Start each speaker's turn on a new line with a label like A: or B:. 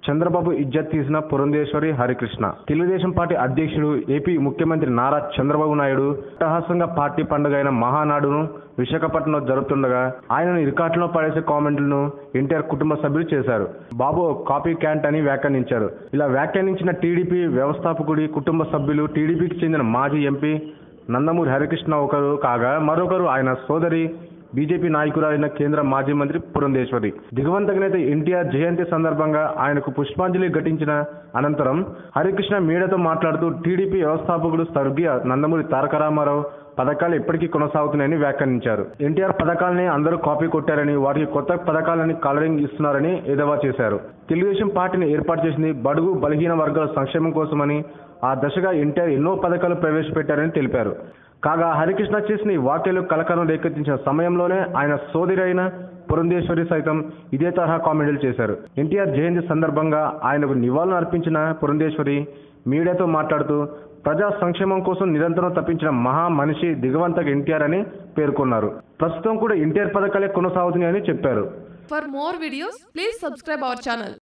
A: చంద్రబాబు ఇజ్జత్ తీసిన పురంధేశ్వరి హరికృష్ణ. తెలుగుదేశం పార్టీ అధ్యక్షుడు, ఏపీ ముఖ్యమంత్రి నారా చంద్రబాబు నాయుడు అట్టహాసంగా పార్టీ పండుగ అయిన మహానాడును విశాఖపట్నంలో జరుపుతుండగా ఆయనను ఇరుకాట్లో పడేసే కామెంట్లను ఎన్టీఆర్ కుటుంబ సభ్యులు చేశారు. బాబు కాపీ క్యాంట్ అని వ్యాఖ్యానించారు. ఇలా వ్యాఖ్యానించిన టీడీపీ వ్యవస్థాపకుడి కుటుంబ సభ్యులు టీడీపీకి చెందిన మాజీ ఎంపీ నందమూరి హరికృష్ణ ఒకరు కాగా, మరొకరు ఆయన సోదరి బీజేపీ నాయకురాలైన కేంద్ర మాజీ మంత్రి పురంధేశ్వరి. దివంగత నేత ఎన్టీఆర్ జయంతి సందర్భంగా ఆయనకు పుష్పాంజలి ఘటించిన అనంతరం హరికృష్ణ మీడియాతో మాట్లాడుతూ టీడీపీ వ్యవస్థాపకుడు స్వర్గీయ నందమూరి తారక రామారావు పథకాలు ఎప్పటికీ కొనసాగుతున్నాయని వ్యాఖ్యానించారు. ఎన్టీఆర్ పథకాలని అందరూ కాపీ కొట్టారని, వాటికి కొత్త పథకాలని కలరింగ్ ఇస్తున్నారని ఎద్దేవా చేశారు. తెలుగుదేశం పార్టీని ఏర్పాటు చేసింది బడుగు బలహీన వర్గాల సంక్షేమం కోసమని, ఆ దశగా ఎన్టీఆర్ ఎన్నో పథకాలు ప్రవేశపెట్టారని తెలిపారు. కాగా హరికృష్ణ చేసిన ఈ వ్యాఖ్యలు కలకలం రేకెత్తించిన సమయంలోనే ఆయన సోదరి అయిన పురంధేశ్వరి సైతం ఇదే తరహా కామెంట్లు చేశారు. ఎన్టీఆర్ జయంతి సందర్భంగా ఆయనకు నివాళులు అర్పించిన పురంధేశ్వరి మీడియాతో మాట్లాడుతూ ప్రజా సంక్షేమం కోసం నిరంతరం తప్పించిన మహా మనిషి దిగవంతక ఎన్టీఆర్ అని పేర్కొన్నారు. ప్రస్తుతం కూడా ఎన్టీఆర్ పథకాలే కొనసాగుతున్నాయని చెప్పారు.
B: For more videos, please subscribe our channel.